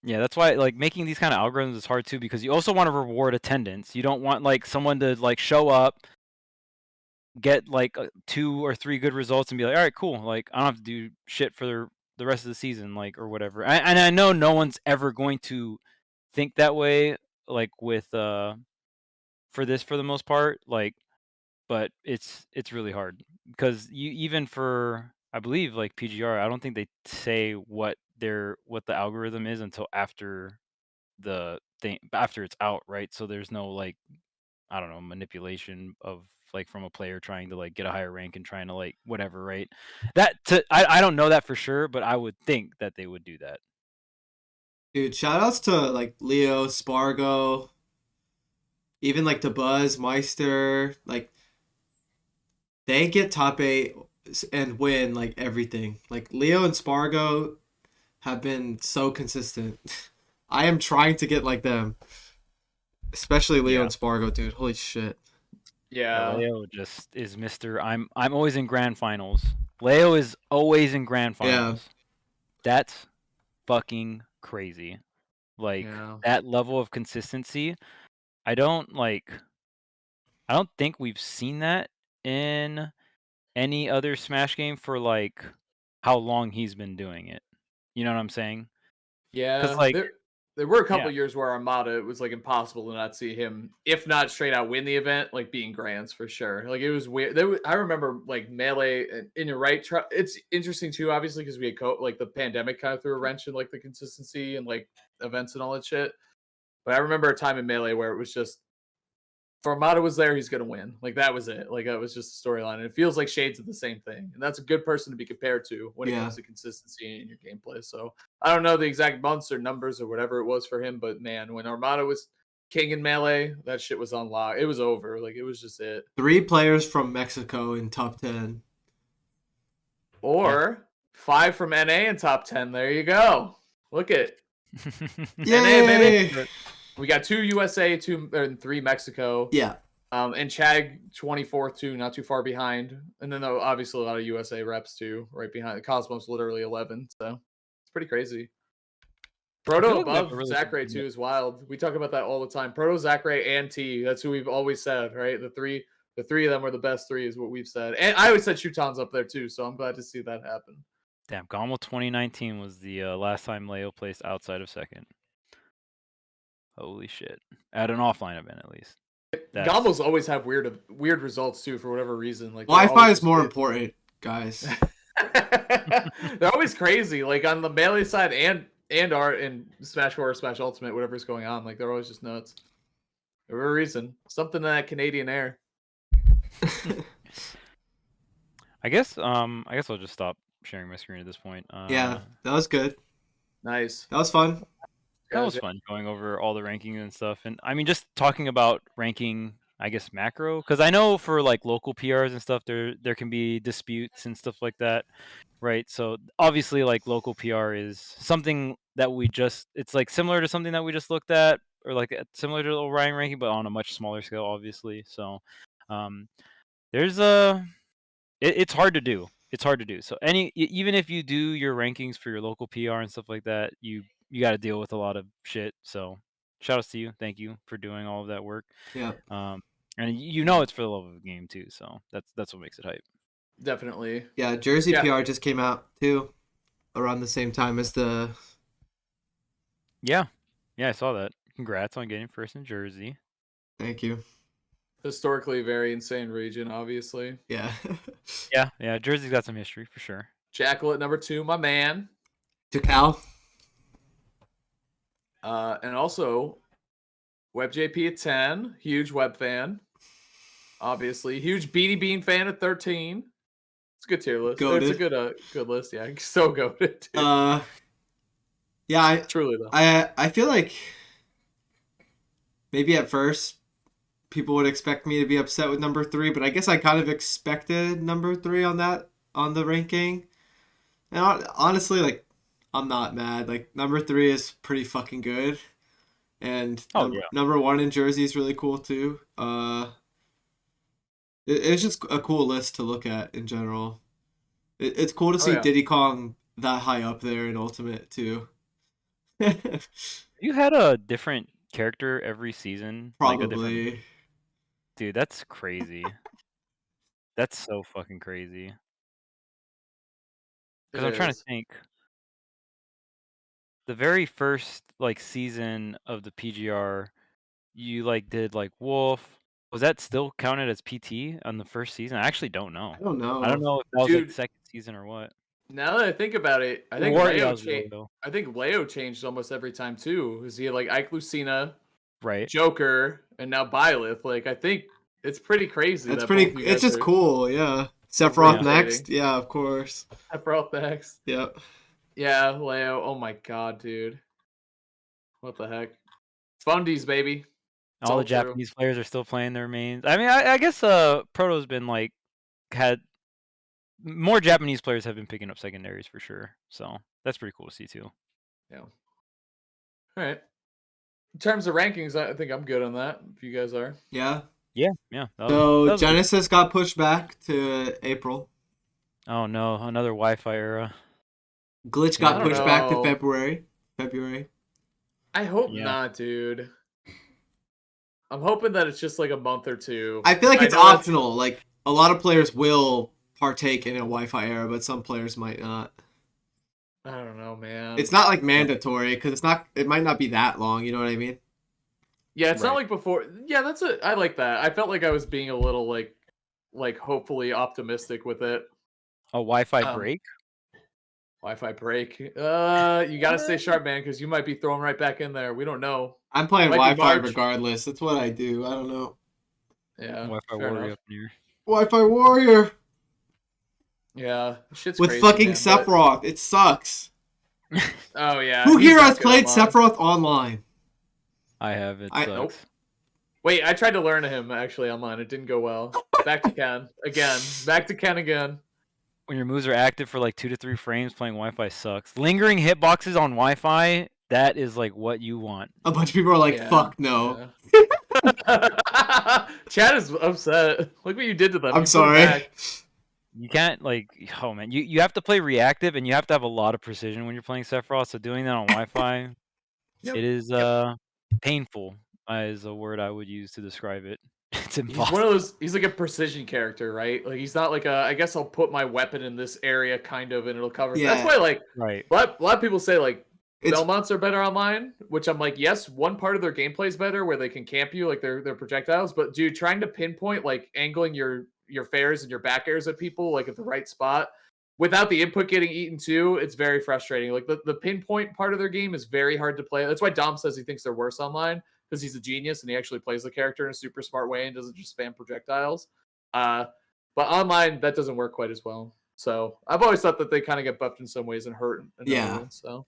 Yeah, that's why like making these kind of algorithms is hard too, because you also want to reward attendance. You don't want like someone to like show up, get like 2 or 3 good results and be like, all right, cool, like I don't have to do shit for the rest of the season, like, or whatever. And I know no one's ever going to think that way, like with for the most part, like, but it's really hard because you even for I believe like PGR, I don't think they say what the algorithm is until after after it's out, right? So there's no like, I don't know, manipulation of like from a player trying to like get a higher rank and trying to like whatever, right? I don't know that for sure, but I would think that they would do that. Dude, shoutouts to like Leo, Spargo, even like to Buzz, Meister, like they get top 8 and win like everything. Like Leo and Spargo have been so consistent. I am trying to get like them. Especially Leo and Spargo, dude. Holy shit. Yeah. Leo just is Mr. I'm always in grand finals. Leo is always in grand finals. Yeah. That's fucking crazy. Like that level of consistency. I don't think we've seen that in any other Smash game for like how long he's been doing it. You know what I'm saying? Yeah. Because like there were a couple years where Armada, it was like impossible to not see him, if not straight out win the event, like being grands for sure. Like it was weird. I remember like Melee, and you're right. It's interesting too, obviously, because we had like the pandemic kind of threw a wrench in like the consistency and like events and all that shit. But I remember a time in Melee where it was just, if Armada was there, he's gonna win. Like that was it. Like that was just a storyline. And it feels like shades of the same thing. And that's a good person to be compared to when it comes to consistency in your gameplay. So I don't know the exact months or numbers or whatever it was for him, but man, when Armada was king in Melee, that shit was unlocked. It was over. Like it was just it. 3 players from Mexico in top 10. Or 5 from NA in top 10. There you go. Look at it. Yay! NA, baby. We got 2 USA, 2 and 3 Mexico. Yeah. And Chag 24th too, not too far behind. And then obviously a lot of USA reps too, right behind. Cosmos literally 11, so it's pretty crazy. Proto above Zachary too is wild. We talk about that all the time. Proto, Zachary, and T. That's who we've always said, right? The three of them are the best 3 is what we've said. And I always said Shoutouts up there too, so I'm glad to see that happen. Damn, Gommel 2019 was the last time Leo placed outside of second. Holy shit. At an offline event, at least. Gommels always have weird results, too, for whatever reason. Like Wi-Fi is more important, guys. They're always crazy. Like, on the Melee side and art in Smash 4 or Smash Ultimate, whatever's going on. Like, they're always just nuts. For a reason. Something in that Canadian air. I guess I'll just stop sharing my screen at this point. Yeah, that was good. Nice. That was fun. That was fun going over all the rankings and stuff. And I mean, just talking about ranking, I guess, macro, because I know for like local PRs and stuff, there can be disputes and stuff like that, right? So obviously, like local PR is something that it's like similar to something that we just looked at, or like similar to the Orion ranking, but on a much smaller scale, obviously. So there's it's hard to do. It's hard to do. So even if you do your rankings for your local PR and stuff like that, you got to deal with a lot of shit. So shout outs to you. Thank you for doing all of that work. Yeah. And it's for the love of the game too. So that's what makes it hype. Definitely. Yeah. Jersey PR just came out too, around the same time as the. Yeah. Yeah, I saw that. Congrats on getting first in Jersey. Thank you. Historically, very insane region, obviously. Yeah. Yeah. Jersey's got some history for sure. Jackal at number 2, my man. Jackal. And also, WebJP at 10, huge web fan. Obviously, huge Beanie Bean fan at 13. It's a good tier list. Goated. It's a good list. Yeah, so goated. Dude. Yeah, truly though. I feel like maybe at first people would expect me to be upset with number 3, but I guess I kind of expected number 3 on the ranking. And honestly, like, I'm not mad. Like, number 3 is pretty fucking good, and number 1 in Jersey is really cool too. It's just a cool list to look at in general. It's cool to see Diddy Kong that high up there in Ultimate too. You had a different character every season? Probably. Dude, that's crazy. That's so fucking crazy. Because I'm trying to think. The very first season of the PGR, you did Wolf. Was that still counted as PT on the first season? I actually don't know. I don't know. I don't know if that was the second season or what. Now that I think about it, I think Leo changed almost every time too. Because he had Ike Lucina, right, Joker, and now Byleth. I think it's pretty crazy. It's just cool, yeah. Sephiroth next, yeah, of course. Sephiroth next. Yep. Yeah, Leo. Oh my god, dude. What the heck? Fundies, baby. All the Japanese players are still playing their mains. I mean, I guess Proto's been had more Japanese players have been picking up secondaries for sure. So that's pretty cool to see too. Yeah. All right. In terms of rankings, I think I'm good on that. If you guys are. Yeah. Yeah. So Genesis got pushed back to April. Oh no, another Wi-Fi era. Glitch got pushed back to February. I hope not, dude. I'm hoping that it's just a month or two. I feel like it's optional. A lot of players will partake in a Wi-Fi era, but some players might not. I don't know, man. It's not mandatory because it might not be that long. You know what I mean? Yeah, it's not like before. Yeah, I like that. I felt like I was being a little hopefully optimistic with it. A Wi-Fi break? Wi-Fi break. You gotta stay sharp, man, because you might be thrown right back in there. We don't know. I'm playing Wi-Fi regardless. That's what I do. I don't know. Yeah. Wi-Fi warrior up here. Wi-Fi warrior. Yeah, shit's with crazy, fucking Sephiroth. It sucks. Oh yeah. Who here has played Sephiroth online? I have. It sucks. Nope. Wait, I tried to learn him actually online. It didn't go well. Back to Ken again. Back to Ken again. When your moves are active for 2 to 3 frames, playing Wi-Fi sucks. Lingering hitboxes on Wi-Fi, that is what you want. A bunch of people are fuck no. Yeah. Chad is upset. Look what you did to them. I'm sorry. You can't oh man, you have to play reactive and you have to have a lot of precision when you're playing Sephiroth. So doing that on Wi-Fi, it is painful. Is a word I would use to describe it. It's impossible. He's one of those. He's a precision character, right? He's not I guess I'll put my weapon in this area, kind of, and it'll cover. Yeah. That's why, right. A lot of people say Belmonts are better online, which I'm yes, one part of their gameplay is better where they can camp you their projectiles, but dude, trying to pinpoint angling your fares and your back airs at people at the right spot without the input getting eaten too, it's very frustrating. The pinpoint part of their game is very hard to play. That's why Dom says he thinks they're worse online, because he's a genius and he actually plays the character in a super smart way and doesn't just spam projectiles. But online, that doesn't work quite as well. So I've always thought that they kind of get buffed in some ways and hurt in other ones, so.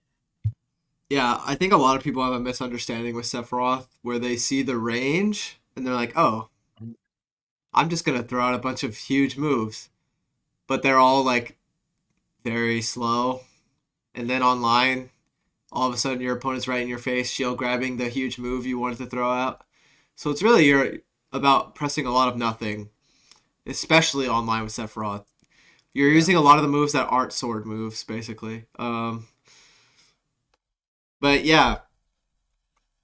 Yeah, I think a lot of people have a misunderstanding with Sephiroth where they see the range and they're like, oh, I'm just going to throw out a bunch of huge moves. But they're all very slow. And then online, all of a sudden your opponent's right in your face, shield grabbing the huge move you wanted to throw out. So it's really you're about pressing a lot of nothing, especially online with Sephiroth. You're using a lot of the moves that aren't sword moves, basically. But yeah,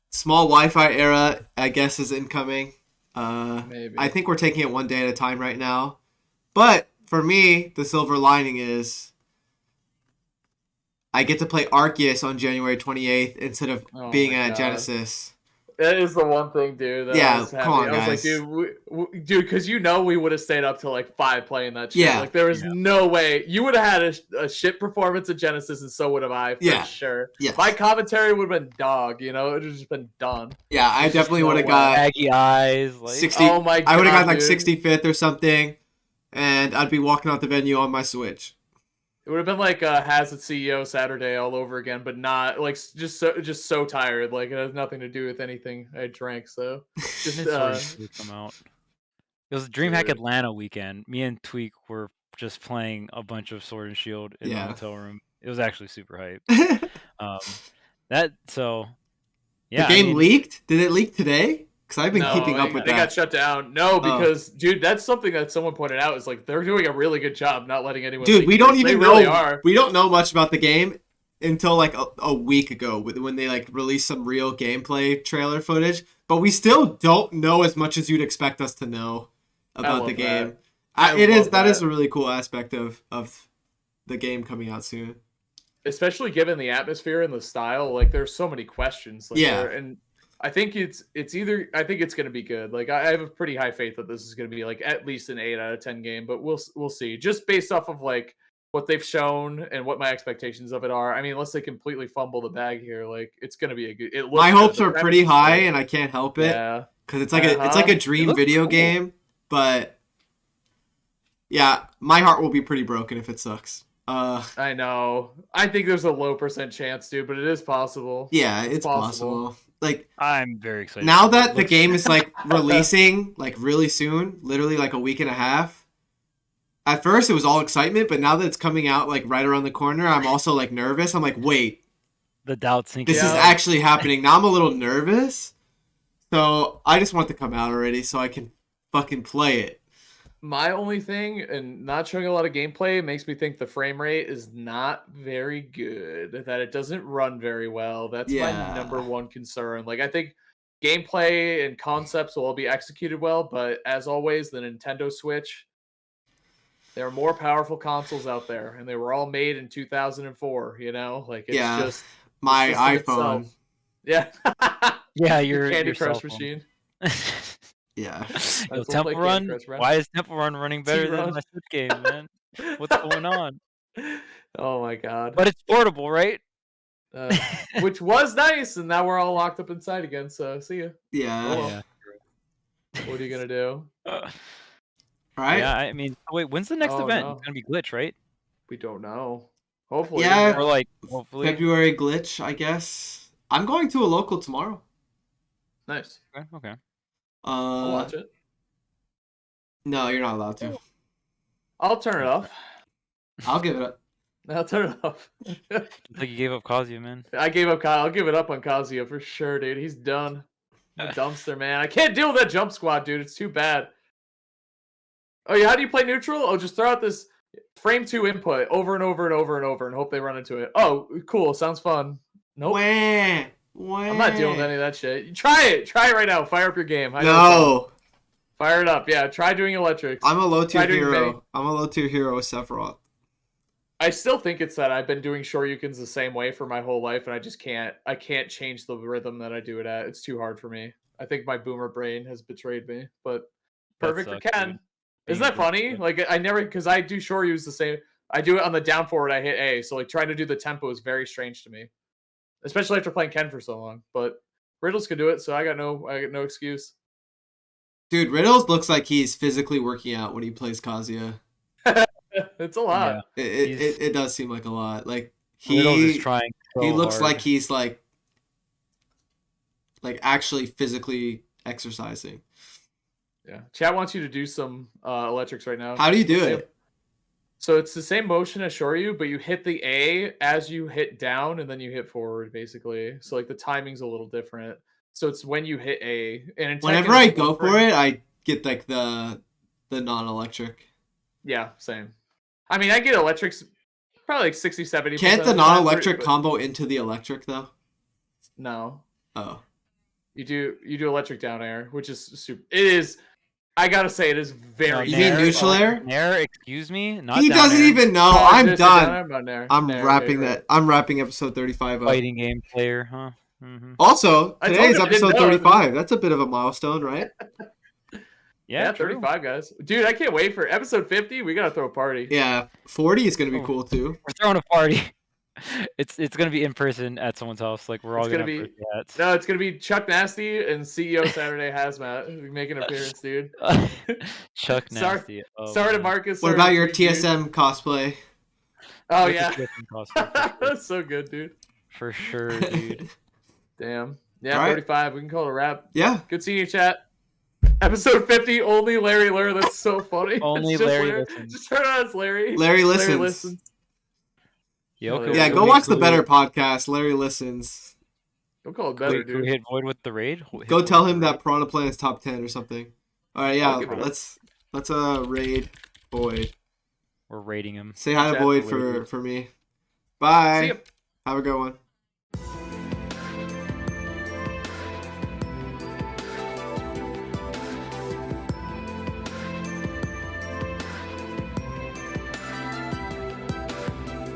small Wi-Fi era, I guess, is incoming. Maybe. I think we're taking it one day at a time right now. But for me, the silver lining is I get to play Arceus on January 28th instead of being at Genesis. That is the one thing, dude. Yeah, come on, I was guys. like, dude, because we would have stayed up till like 5 playing that shit. Yeah. Like, there was no way. You would have had a shit performance at Genesis, and so would have I, for sure. Yes. My commentary would have been dog, you know? It would have just been done. Yeah, I definitely would have got baggy eyes. Like, 60. Oh my God, I would have got like dude. 65th or something, and I'd be walking out the venue on my Switch. It would have been like Haz CEO Saturday all over again, but not like just so tired. Like, it has nothing to do with anything I drank. So just come out. It was DreamHack Atlanta weekend. Me and Tweek were just playing a bunch of Sword and Shield in the hotel room. It was actually super hype. The game leaked? Did it leak today? Because I've been keeping up with that. They got shut down. No, because dude, that's something that someone pointed out is like they're doing a really good job not letting anyone. Dude, we don't even know. Really are. We don't know much about the game until like a week ago when they like released some real gameplay trailer footage. But we still don't know as much as you'd expect us to know about the game. That is a really cool aspect of the game coming out soon. Especially given the atmosphere and the style, like there's so many questions. Like, and I think it's going to be good. Like I have a pretty high faith that this is going to be like at least an 8 out of 10 game, but we'll see. Just based off of like what they've shown and what my expectations of it are. I mean, unless they completely fumble the bag here, like it's going to be a good. My hopes are pretty high, and I can't help it. Yeah, because it's like a dream video game, but yeah, my heart will be pretty broken if it sucks. I know. I think there's a low % chance, dude, but it is possible. Yeah, it's possible. Like, I'm very excited. Now that the game is like releasing like really soon, literally like a week and a half. At first it was all excitement, but now that it's coming out like right around the corner, I'm also like nervous. I'm like, wait. The doubt sinking. This is actually happening. Now I'm a little nervous. So I just want it to come out already so I can fucking play it. My only thing, and not showing a lot of gameplay, makes me think the frame rate is not very good, that it doesn't run very well. That's my number one concern. Like, I think gameplay and concepts will all be executed well, but as always, the Nintendo Switch, there are more powerful consoles out there, and they were all made in 2004, you know? Like, it's just my iPhone. Yeah. Yeah, your Candy Crush machine. Yeah. Yo, Temple Run. Why is Temple Run running better than my Switch game, man? What's going on? Oh my God! But it's portable, right? Which was nice, and now we're all locked up inside again. So see ya. Yeah. What are you gonna do? Right? Yeah. I mean, wait. When's the next event? It's gonna be Glitch, right? We don't know. Hopefully. Yeah. Or like hopefully February Glitch, I guess. I'm going to a local tomorrow. Nice. Okay. I'll watch it. No, you're not allowed to. I'll turn it off. I'll give it up. I'll turn it off. It's like you gave up Kazuya, man. I gave up. I'll give it up on Kazuya for sure, dude. He's done. Dumpster, man. I can't deal with that jump squad, dude. It's too bad. Oh yeah, how do you play neutral? Oh, just throw out this frame 2 input over and over and over and over and hope they run into it. Oh, cool. Sounds fun. Nope. I'm not dealing with any of that shit. Try it. Try it right now. Fire up your game. No. Fire it up. Yeah, try doing electrics. I'm a low-tier hero. I'm a low-tier hero with Sephiroth. I still think it's that I've been doing Shoryukens the same way for my whole life, and I just can't change the rhythm that I do it at. It's too hard for me. I think my boomer brain has betrayed me, but perfect for Ken. Dude. Isn't that funny? Like, I never, because I do Shoryus the same. I do it on the down forward, I hit A, so like trying to do the tempo is very strange to me. Especially after playing Ken for so long. But Riddles could do it, so I got no excuse. Dude, Riddles looks like he's physically working out when he plays Kazuya. It's a lot. Yeah. It does seem like a lot. Like Riddles is trying so he looks hard. like he's like actually physically exercising. Yeah. Chat wants you to do some electrics right now. How do you do it? So it's the same motion as Shoryu, but you hit the A as you hit down, and then you hit forward, basically. So like the timing's a little different. So it's when you hit A. And whenever I go for it, I get like the non-electric. Yeah, same. I mean, I get electrics probably like 60, 70%. Can't the non-electric combo into the electric though? No. Oh. You do electric down air, which is super. It is. I gotta say, it is very. You mean neutral air? Air, excuse me. Not he doesn't air. even know. I'm done. I'm wrapping that. I'm wrapping episode 35 up. Fighting game player, huh? Also, today is I didn't episode know. 35. That's a bit of a milestone, right? Yeah, 35 guys. Dude, I can't wait for episode 50. We gotta throw a party. Yeah, 40 is gonna be cool too. We're throwing a party. It's gonna be in person at someone's house. Like we're all gonna be. Hats. No, it's gonna be Chuck Nasty and CEO Saturday Hazmatt making an appearance, dude. Chuck Nasty. Sorry to Marcus. What about your TSM cosplay? Oh yeah, that's so good, dude. For sure, dude. Damn. Yeah, 35. We can call it a wrap. Yeah. Good seeing you, chat. Episode 50, only Larry Lur. That's so funny. Only Larry listens. Just turn on, it's Larry. Larry listens. Yeah, go watch the better podcast. Larry listens. Don't call it better, dude. Can we hit Void with the raid? Go tell him that Piranha Plant is top 10 or something. All right, yeah, let's raid Void. We're raiding him. Say hi to Void for me. Bye. Have a good one.